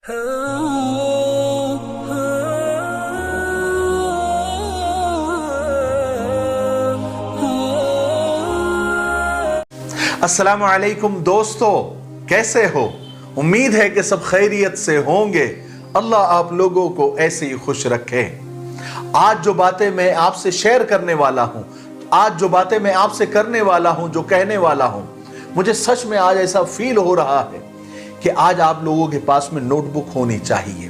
अस्सलामु अलैकुम दोस्तों, कैसे हो? उम्मीद है कि सब खैरियत से होंगे। अल्लाह आप लोगों को ऐसे ही खुश रखे। आज जो बातें मैं आपसे शेयर करने वाला हूं, आज जो बातें मैं आपसे करने वाला हूं, जो कहने वाला हूं, मुझे सच में आज ऐसा फील हो रहा है कि आज आप लोगों के पास में नोटबुक होनी चाहिए,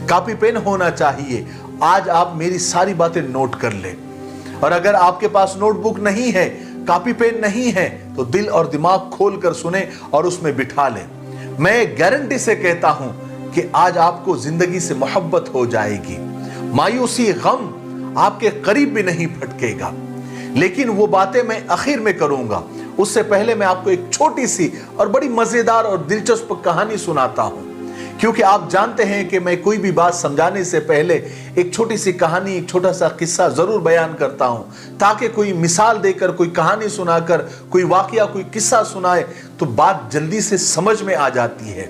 कॉपी पेन होना चाहिए। आज आप मेरी सारी बातें नोट कर लें। और अगर आपके पास नोटबुक नहीं है, कॉपी पेन नहीं है, तो दिल और दिमाग खोल कर सुने और उसमें बिठा लें। मैं गारंटी से कहता हूं कि आज आपको जिंदगी से मोहब्बत हो जाएगी। मायूसी, गम आपके करीब भी नहीं फटकेगा। लेकिन वो बातें मैं आखिर में करूंगा। उससे पहले मैं आपको एक छोटी सी और बड़ी मजेदार और दिलचस्प कहानी सुनाता हूं, क्योंकि आप जानते हैं कि मैं कोई भी बात समझाने से पहले एक छोटी सी कहानी, एक छोटा सा किस्सा जरूर बयान करता हूं, ताकि कोई मिसाल देकर, कोई कहानी सुनाकर, कोई वाकया, कोई किस्सा सुनाए तो बात जल्दी से समझ में आ जाती है।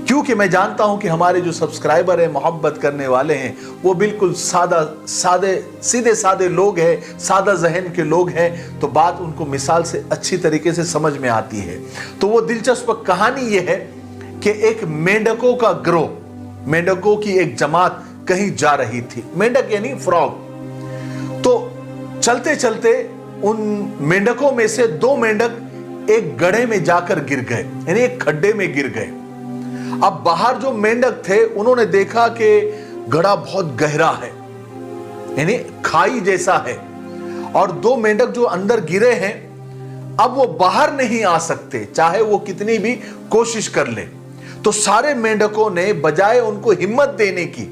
क्योंकि मैं जानता हूं कि हमारे जो सब्सक्राइबर हैं, मोहब्बत करने वाले हैं, वो बिल्कुल सीधे सादे लोग हैं, सादा जहन के लोग हैं, तो बात उनको मिसाल से अच्छी तरीके से समझ में आती है। तो वो दिलचस्प कहानी ये है कि एक मेंढकों का गिरोह, मेंढकों की एक जमात कहीं जा रही थी। मेंढक यानी फ्रॉग। तो चलते चलते उन मेंढकों में से दो मेंढक एक गड्ढे में जाकर गिर गए, यानी एक खड्डे में गिर गए। अब बाहर जो मेंढक थे, उन्होंने देखा कि गड्ढा बहुत गहरा है, यानी खाई जैसा है, और दो मेंढक जो अंदर गिरे हैं, अब वो बाहर नहीं आ सकते, चाहे वो कितनी भी कोशिश कर ले। तो सारे मेंढकों ने बजाय उनको हिम्मत देने की,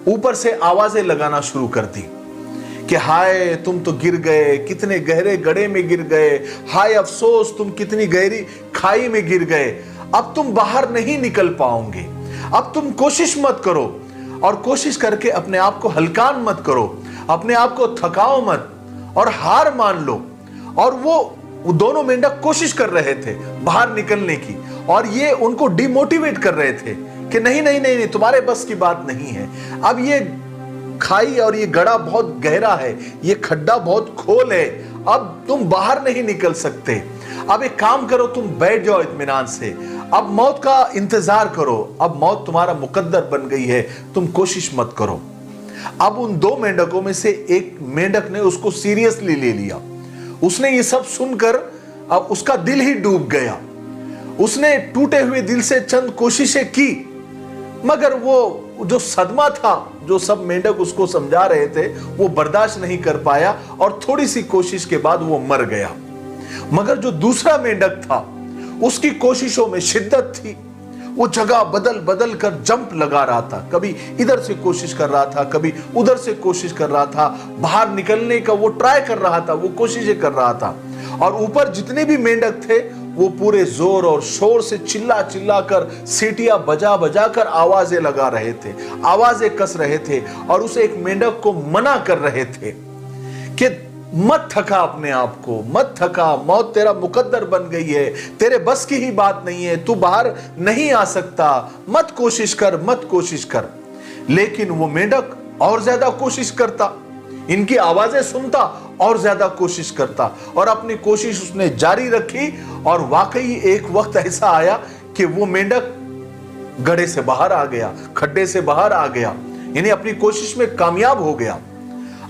ऊपर से आवाजें लगाना शुरू कर दी कि हाय तुम तो गिर गए, कितने गहरे गड्ढे में गिर गए, हाय अफसोस तुम कितनी गहरी खाई में गिर गए, अब तुम बाहर नहीं निकल पाओगे, अब तुम कोशिश मत करो, और कोशिश करके अपने आप को हलकान मत करो, अपने आप को थकाओ मत और हार मान लो। और वो दोनों मेंढक कोशिश कर रहे थे बाहर निकलने की, और ये उनको डिमोटिवेट कर रहे थे कि नहीं नहीं नहीं, तुम्हारे बस की बात नहीं है। अब ये खाई और ये गड्ढा बहुत गहरा है, ये खड्डा बहुत खोल है, अब तुम बाहर नहीं निकल सकते। अब एक काम करो, तुम बैठ जाओ इत्मीनान से, अब मौत का इंतजार करो, अब मौत तुम्हारा मुकद्दर बन गई है, तुम कोशिश मत करो। अब उन दो मेंढकों में से एक मेंढक ने उसको सीरियसली ले लिया। उसने ये सब सुनकर अब उसका दिल ही डूब गया। उसने टूटे हुए दिल से चंद कोशिशें की, मगर वो जो सदमा था, जो सब मेंढक उसको समझा रहे थे, वो बर्दाश्त नहीं कर पाया, और थोड़ी सी कोशिश के बाद वो मर गया। मगर जो दूसरा मेंढक था, उसकी कोशिशों में शिद्दत थी। वो जगह बदल बदल कर जंप लगा रहा था, कभी इधर से कोशिश कर रहा था, कभी उधर से कोशिश कर रहा था, बाहर निकलने का वो ट्राई कर रहा था, वो कोशिशें कर रहा था। और ऊपर जितने भी मेंढक थे, वो पूरे जोर और शोर से चिल्ला चिल्ला कर, सीटियां बजा बजा कर आवाजें लगा रहे थे, आवाजें कस रहे थे, और उस एक मेंढक को मना कर रहे थे कि मत थका अपने आप को, मत थका, मौत तेरा मुकद्दर बन गई है, तेरे बस की ही बात नहीं है, तू बाहर नहीं आ सकता, मत कोशिश कर, मत कोशिश कर। लेकिन वो मेंढक और ज्यादा कोशिश करता, इनकी आवाजें सुनता और ज्यादा कोशिश करता, और अपनी कोशिश उसने जारी रखी। और वाकई एक वक्त ऐसा आया कि वो मेंढक गड्ढे से बाहर आ गया, खड्डे से बाहर आ गया, यानी अपनी कोशिश में कामयाब हो गया।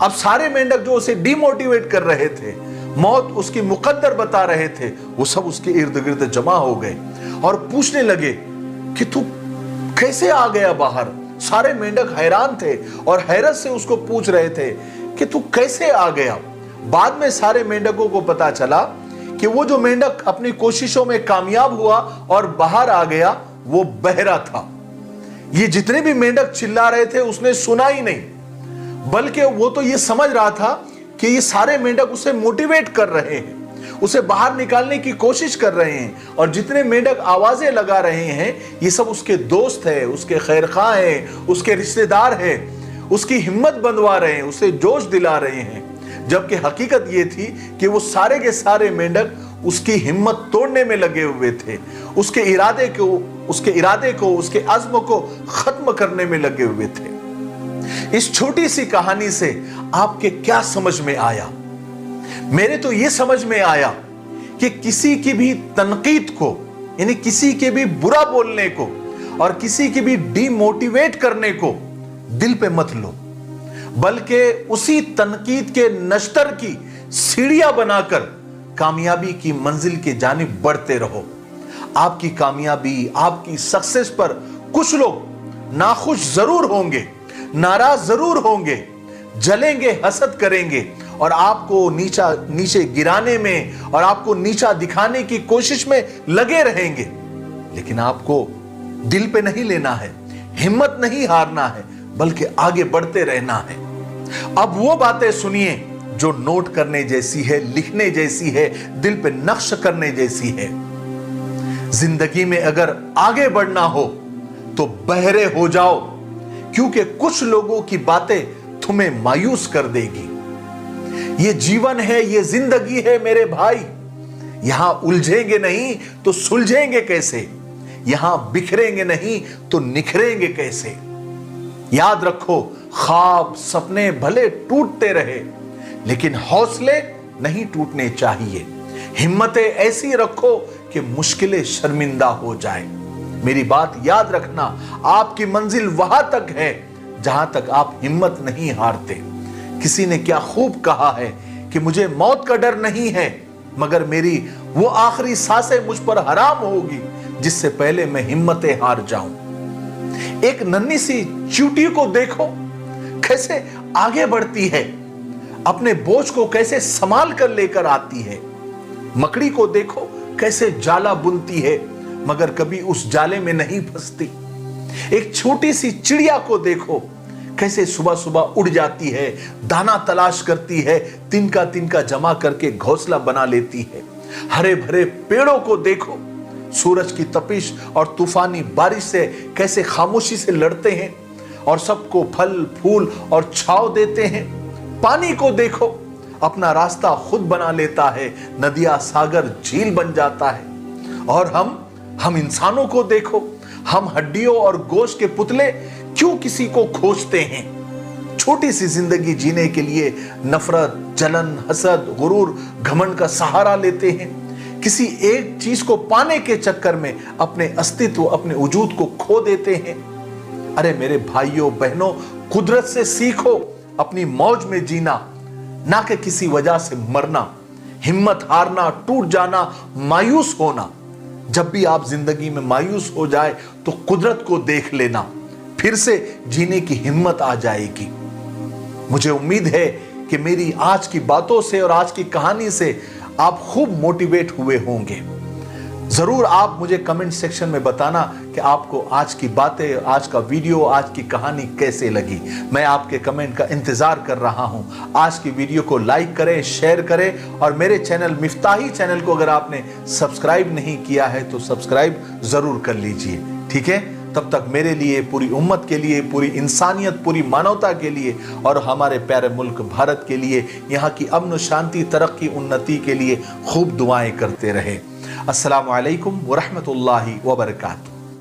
अब सारे मेंढक जो उसे डिमोटिवेट कर रहे थे, मौत उसकी मुकद्दर बता रहे थे, वो सब उसके इर्द गिर्द जमा हो गए और पूछने लगे कि तू कैसे आ गया बाहर। सारे मेंढक हैरान थे और हैरत से उसको पूछ रहे थे कि तू कैसे आ गया। बाद में सारे मेंढकों को पता चला कि वो जो मेंढक अपनी कोशिशों में कामयाब हुआ और बाहर आ गया, वो बहरा था। ये जितने भी मेंढक चिल्ला रहे थे, उसने सुना ही नहीं, बल्कि वो तो ये समझ रहा था कि ये सारे मेंढक उसे मोटिवेट कर रहे हैं, उसे बाहर निकालने की कोशिश कर रहे हैं, और जितने मेंढक आवाजें लगा रहे हैं, ये सब उसके दोस्त हैं, उसके खैरखा हैं, उसके रिश्तेदार हैं, उसकी हिम्मत बंधवा रहे हैं, उसे जोश दिला रहे हैं। जबकि हकीकत ये थी कि वो सारे के सारे मेंढक उसकी हिम्मत तोड़ने में लगे हुए थे, उसके इरादे को उसके इरादे को, उसके अज़्म को खत्म करने में लगे हुए थे। इस छोटी सी कहानी से आपके क्या समझ में आया? मेरे तो यह समझ में आया कि किसी की भी तनकीद को, यानी किसी के भी बुरा बोलने को और किसी की भी डीमोटिवेट करने को दिल पे मत लो, बल्कि उसी तनकीद के नश्तर की सीढ़ियां बनाकर कामयाबी की मंजिल की जानिब बढ़ते रहो। आपकी कामयाबी, आपकी सक्सेस पर कुछ लोग नाखुश जरूर होंगे, नाराज जरूर होंगे, जलेंगे, हसद करेंगे और आपको नीचे गिराने में और आपको नीचा दिखाने की कोशिश में लगे रहेंगे। लेकिन आपको दिल पे नहीं लेना है, हिम्मत नहीं हारना है, बल्कि आगे बढ़ते रहना है। अब वो बातें सुनिए जो नोट करने जैसी है, लिखने जैसी है, दिल पे नक्श करने जैसी है। जिंदगी में अगर आगे बढ़ना हो तो बहरे हो जाओ, क्योंकि कुछ लोगों की बातें तुम्हें मायूस कर देगी। ये जीवन है, ये जिंदगी है मेरे भाई। यहां उलझेंगे नहीं तो सुलझेंगे कैसे? यहां बिखरेंगे नहीं तो निखरेंगे कैसे? याद रखो, ख्वाब, सपने भले टूटते रहे, लेकिन हौसले नहीं टूटने चाहिए। हिम्मतें ऐसी रखो कि मुश्किलें शर्मिंदा हो जाए। मेरी बात याद रखना, आपकी मंजिल वहां तक है जहां तक आप हिम्मत नहीं हारते। किसी ने क्या खूब कहा है कि मुझे मौत का डर नहीं है, मगर मेरी वो आखिरी सांसें मुझ पर हराम होगी जिससे पहले मैं हिम्मतें हार जाऊं। एक नन्ही सी चींटी को देखो कैसे आगे बढ़ती है, अपने बोझ को कैसे संभाल कर लेकर आती है। मकड़ी को देखो कैसे जाला बुनती है, मगर कभी उस जाले में नहीं फंसती। एक छोटी सी चिड़िया को देखो कैसे सुबह सुबह उड़ जाती है, दाना तलाश करती है, तिनका तिनका जमा करके घोंसला बना लेती है। हरे भरे पेड़ों को देखो सूरज की तपिश और तूफानी बारिश से कैसे खामोशी से लड़ते हैं और सबको फल फूल और छांव देते हैं। पानी को देखो अपना रास्ता खुद बना लेता है, नदियां सागर झील बन जाता है। और हम इंसानों को देखो, हम हड्डियों और गोश्त के पुतले क्यों किसी को खोजते हैं? छोटी सी जिंदगी जीने के लिए नफरत, जलन, हसद, गुरूर, घमंड का सहारा लेते हैं। किसी एक चीज को पाने के चक्कर में अपने अस्तित्व, अपने वजूद को खो देते हैं। अरे मेरे भाइयों बहनों, कुदरत से सीखो अपनी मौज में जीना, ना कि किसी वजह से मरना, हिम्मत हारना, टूट जाना, मायूस होना। जब भी आप जिंदगी में मायूस हो जाए तो कुदरत को देख लेना, फिर से जीने की हिम्मत आ जाएगी। मुझे उम्मीद है कि मेरी आज की बातों से और आज की कहानी से आप खूब मोटिवेट हुए होंगे। जरूर आप मुझे कमेंट सेक्शन में बताना कि आपको आज की बातें, आज का वीडियो, आज की कहानी कैसे लगी। मैं आपके कमेंट का इंतजार कर रहा हूं। आज की वीडियो को लाइक करें, शेयर करें और मेरे चैनल मिफ्ताही चैनल को अगर आपने सब्सक्राइब नहीं किया है तो सब्सक्राइब जरूर कर लीजिए। ठीक है, तब तक मेरे लिए, पूरी उम्मत के लिए, पूरी इंसानियत, पूरी मानवता के लिए और हमारे प्यारे मुल्क भारत के लिए, यहाँ की अमन शांति, तरक्की, उन्नति के लिए खूब दुआएं करते रहे। अस्सलामु अलैकुम व रहमतुल्लाहि व बरकातुहू।